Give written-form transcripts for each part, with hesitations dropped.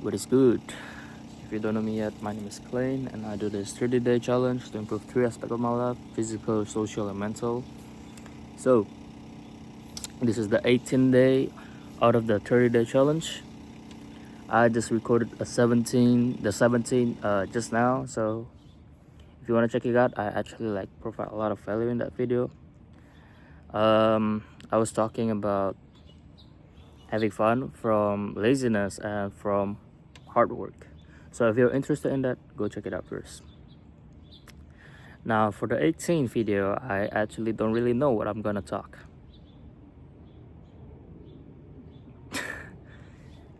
What is good? If you don't know me yet, my name is Klein, and I do this 30-day challenge to improve 3 aspects of my life: physical, social, and mental. So, this is the 18th day out of the 30-day challenge. I just recorded the 17th just now. So, if you want to check it out, I actually provide a lot of value in that video. I was talking about having fun from laziness and from hard work. So if you're interested in that, go check it out first. Now for the 18th video, I actually don't really know what I'm gonna talk.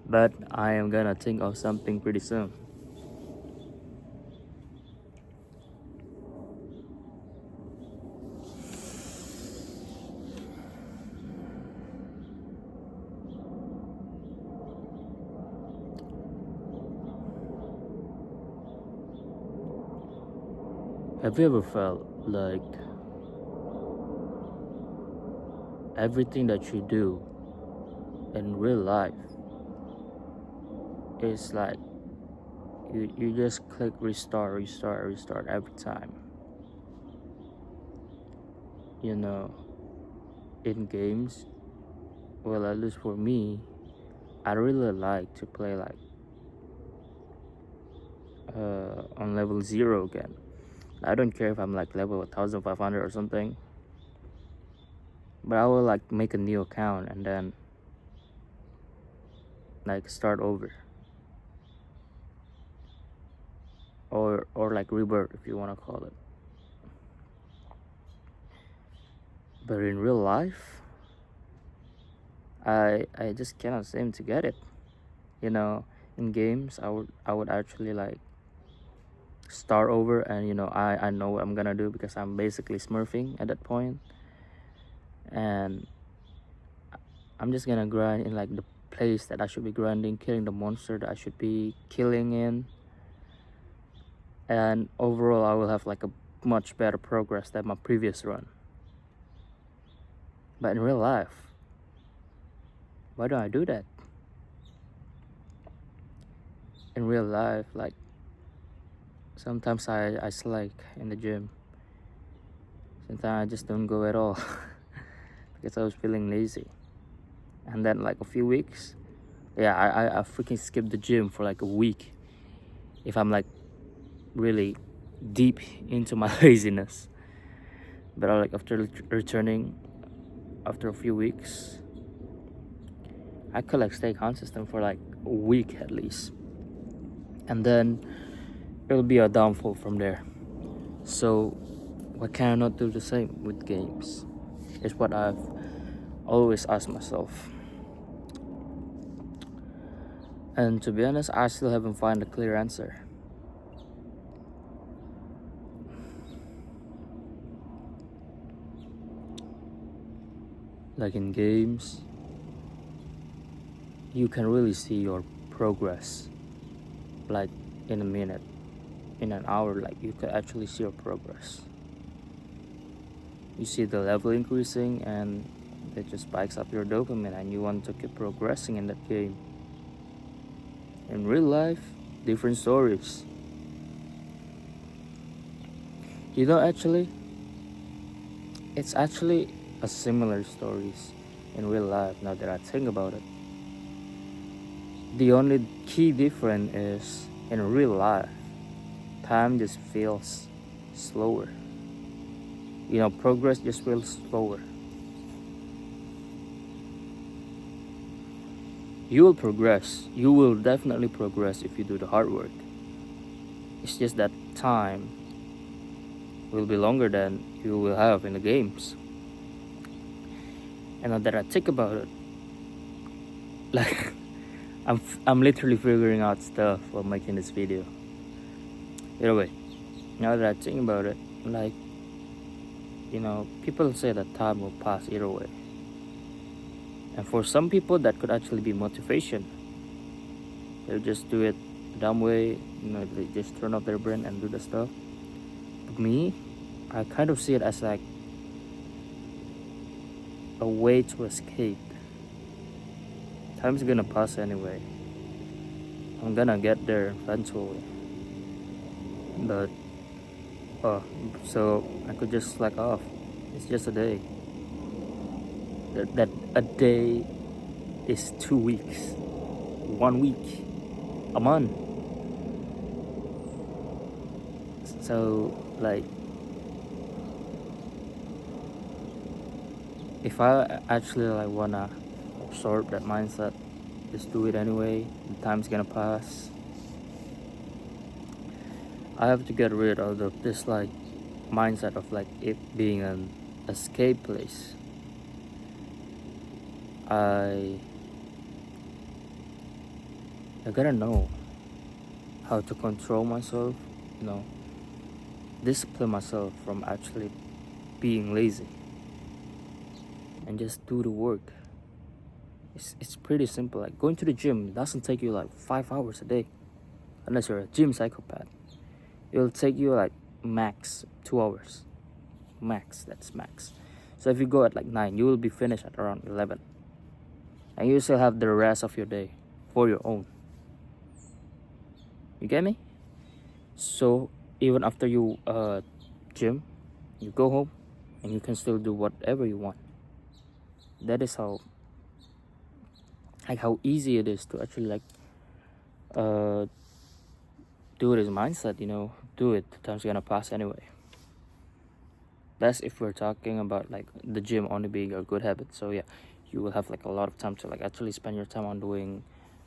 But I am gonna think of something pretty soon. Have you ever felt like everything that you do in real life is like you just click restart every time? You know, in games, well, at least for me, I really like to play on level 0 again. I don't care if I'm like level 1500 or something, but I will like make a new account and then like start over, or like rebirth if you want to call it. But in real life, I just cannot seem to get it. You know, in games, I would actually like start over, and I know what I'm gonna do because I'm basically smurfing at that point, and I'm just gonna grind in like the place that I should be grinding, killing the monster that I should be killing in, and overall I will have like a much better progress than my previous run. But in real life, why don't I do that? In real life, like sometimes I slack in the gym, sometimes I just don't go at all because I was feeling lazy. And then like a few weeks, I freaking skip the gym for like a week if I'm like really deep into my laziness. But like after returning after a few weeks, I could like stay consistent for like a week at least, and then it'll be a downfall from there. So why can I not do the same with games? Is what I've always asked myself. And to be honest, I still haven't found a clear answer. Like in games, you can really see your progress. Like in a minute, in an hour, like you could actually see your progress. You see the level increasing, and it just spikes up your dopamine, and you want to keep progressing in that game. In real life, different stories. Actually, it's actually a similar stories in real life now that I think about it. The only key difference is in real life, time just feels slower. Progress just feels slower. You will progress. You will definitely progress if you do the hard work. It's just that time will be longer than you will have in the games. And now that I think about it, like I'm literally figuring out stuff while making this video. Either way, now that I think about it, like people say that time will pass either way. And for some people, that could actually be motivation. They'll just do it the dumb way, they just turn off their brain and do the stuff. But me, I kind of see it as like a way to escape. Time's gonna pass anyway. I'm gonna get there eventually. But so I could just slack off. It's just a day. That a day is 2 weeks, 1 week, a month. So like, if I actually like wanna absorb that mindset, just do it anyway. The time's gonna pass. I have to get rid of this like mindset of like it being an escape place. I gotta know how to control myself, you know, discipline myself from actually being lazy and just do the work. It's pretty simple. Like going to the gym doesn't take you like 5 hours a day, unless you're a gym psychopath. It'll take you like max 2 hours. Max, that's max. So if you go at like 9, you will be finished at around 11. And you still have the rest of your day for your own. You get me? So even after you gym, you go home and you can still do whatever you want. That is how easy it is to actually like do this mindset, you know. Do it, the time's gonna pass anyway. That's if we're talking about like the gym only being a good habit. So yeah, you will have like a lot of time to like actually spend your time on doing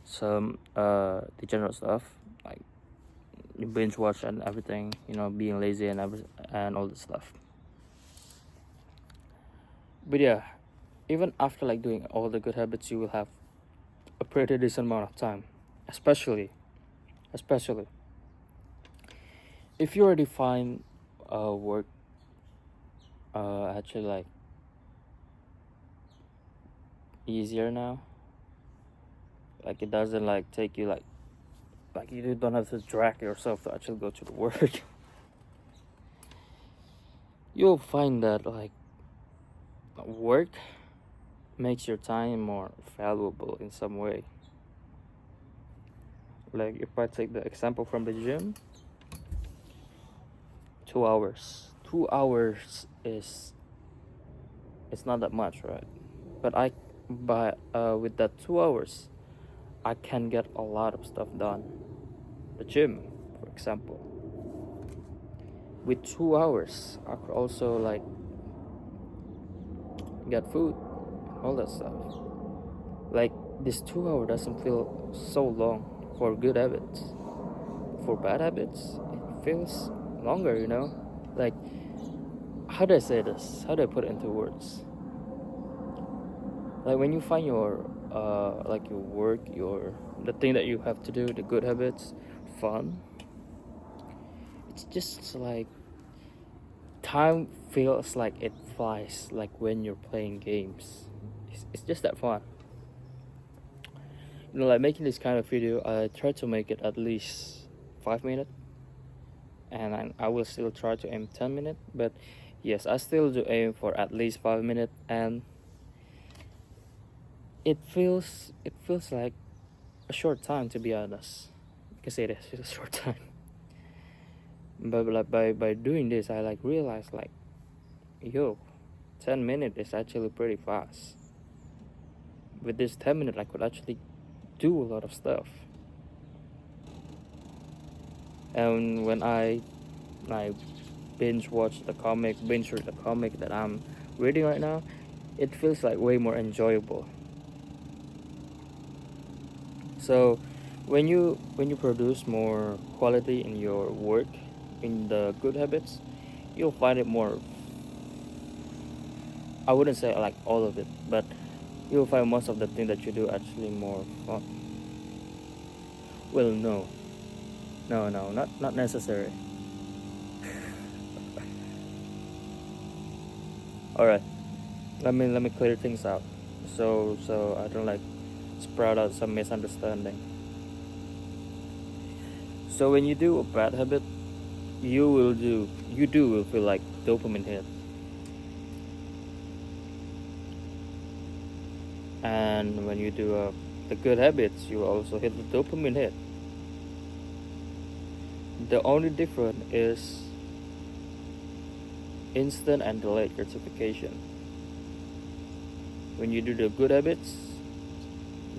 some the general stuff, like you binge watch and everything, you know, being lazy and all this stuff. But yeah, even after like doing all the good habits, you will have a pretty decent amount of time, especially if you already find work actually like easier now. Like it doesn't like take you like you don't have to drag yourself to actually go to the work. You'll find that like work makes your time more valuable in some way. Like if I take the example from the gym, 2 hours. 2 hours is it's not that much, right? But with that 2 hours, I can get a lot of stuff done. The gym, for example. With 2 hours, I could also like get food, all that stuff. Like this 2 hour doesn't feel so long for good habits. For bad habits, it feels longer, you know? Like, how do I say this? How do I put it into words? Like when you find your like your work, the thing that you have to do, the good habits, fun, it's just like time feels like it flies, like when you're playing games. It's just that fun. You know, like making this kind of video, I try to make it at least 5 minutes, and I will still try to aim 10 minutes. But yes, I still do aim for at least 5 minutes, and it feels like a short time, to be honest. I can say this, it's a short time. But like by doing this, I like realized like, yo, 10 minutes is actually pretty fast. With this 10 minutes, I could actually do a lot of stuff. And when I binge read the comic that I'm reading right now, it feels like way more enjoyable. So when you produce more quality in your work, in the good habits, you'll find it more, I wouldn't say like all of it, but you'll find most of the thing that you do actually more fun. Well, no, not necessary. All right, let me clear things out, so I don't like sprout out some misunderstanding. So when you do a bad habit, you will feel like dopamine hit, and when you do the good habits, you also hit the dopamine hit. The only difference is instant and delayed gratification. When you do the good habits,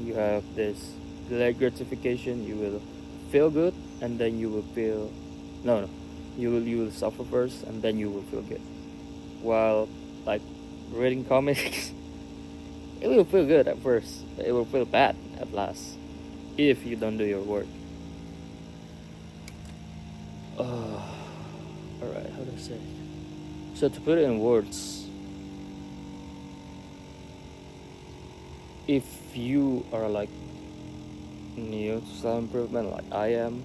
you have this delayed gratification. You will feel good, and then you will feel no. You will suffer first, and then you will feel good. While like reading comics, it will feel good at first, but it will feel bad at last if you don't do your work. Alright, how to say? So to put it in words, if you are like new to self improvement, like I am,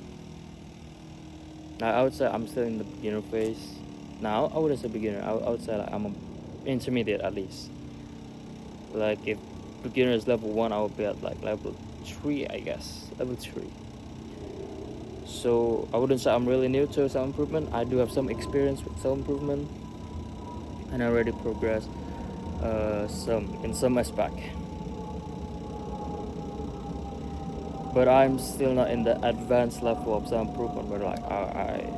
I would say I'm still in the beginner phase. Now I wouldn't say beginner. I would say like I'm a intermediate at least. Like if beginner is level 1, I would be at like level 3, I guess. Level 3. So I wouldn't say I'm really new to self improvement. I do have some experience with self improvement, and I already progressed in some aspect. But I'm still not in the advanced level of self improvement, where I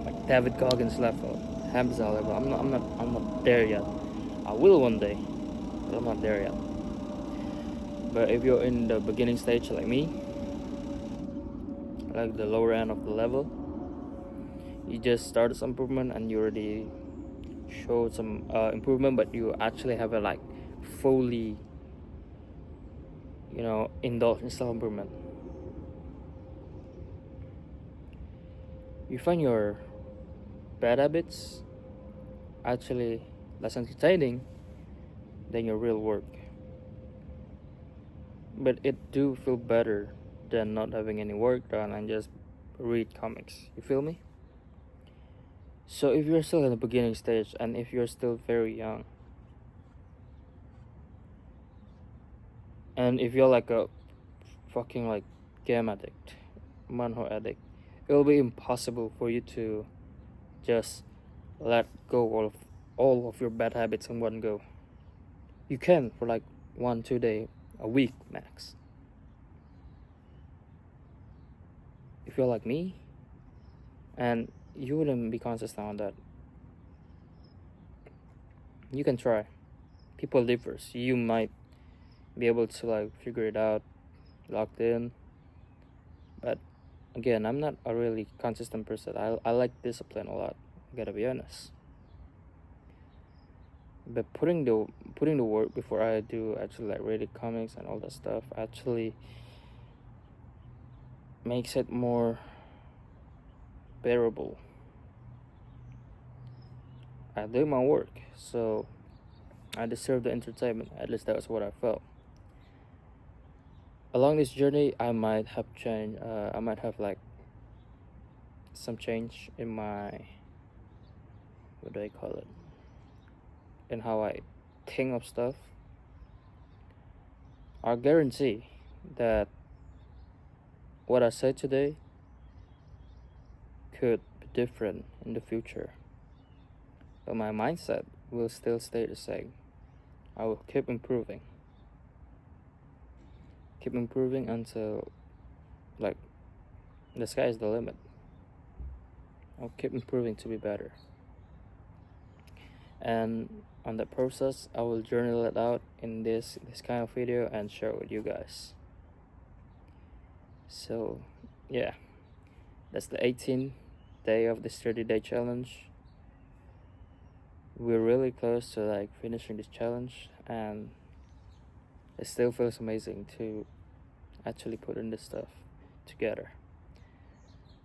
like David Goggins level, Hamza level. I'm not there yet. I will one day, but I'm not there yet. But if you're in the beginning stage like me, like the lower end of the level, you just started some improvement and you already showed some improvement, but you actually haven't like fully, indulged in self improvement. You find your bad habits actually less entertaining than your real work, but it do feel better than not having any work done and just read comics. You feel me? So if you're still in the beginning stage and if you're still very young, and if you're like a fucking like game addict, manhwa addict, it will be impossible for you to just let go of all of your bad habits in one go. You can for like 1-2 days, a week max. If you're like me, and you wouldn't be consistent on that, you can try. People differs. You might be able to like figure it out, locked in. But again, I'm not a really consistent person. I like discipline a lot. I gotta be honest. But putting the work before I do actually like reading comics and all that stuff actually makes it more bearable. I do my work, so I deserve the entertainment. At least that's what I felt. Along this journey, I might have changed. I might have like some change in my, what do I call it? In how I think of stuff. I guarantee that what I said today could be different in the future, but my mindset will still stay the same. I will keep improving until like the sky is the limit. I'll keep improving to be better, and on that process I will journal it out in this kind of video and share it with you guys. So yeah, that's the 18th day of this 30-day challenge. We're really close to like finishing this challenge, and it still feels amazing to actually put in this stuff together.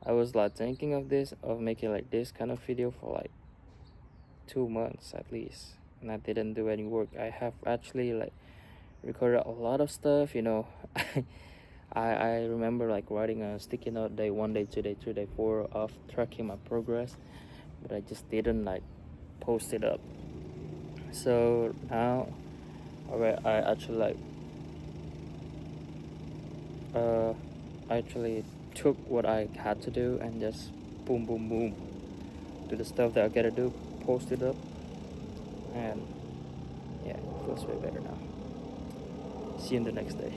I was like thinking of making like this kind of video for like 2 months at least, and I didn't do any work. I have actually like recorded a lot of stuff, I remember like writing a sticky note day 1, day 2, day 3, day 4 of tracking my progress, but I just didn't like post it up. So now I actually like I actually took what I had to do and just boom boom boom do the stuff that I gotta do, post it up, and yeah, it feels way better now. See you in the next day.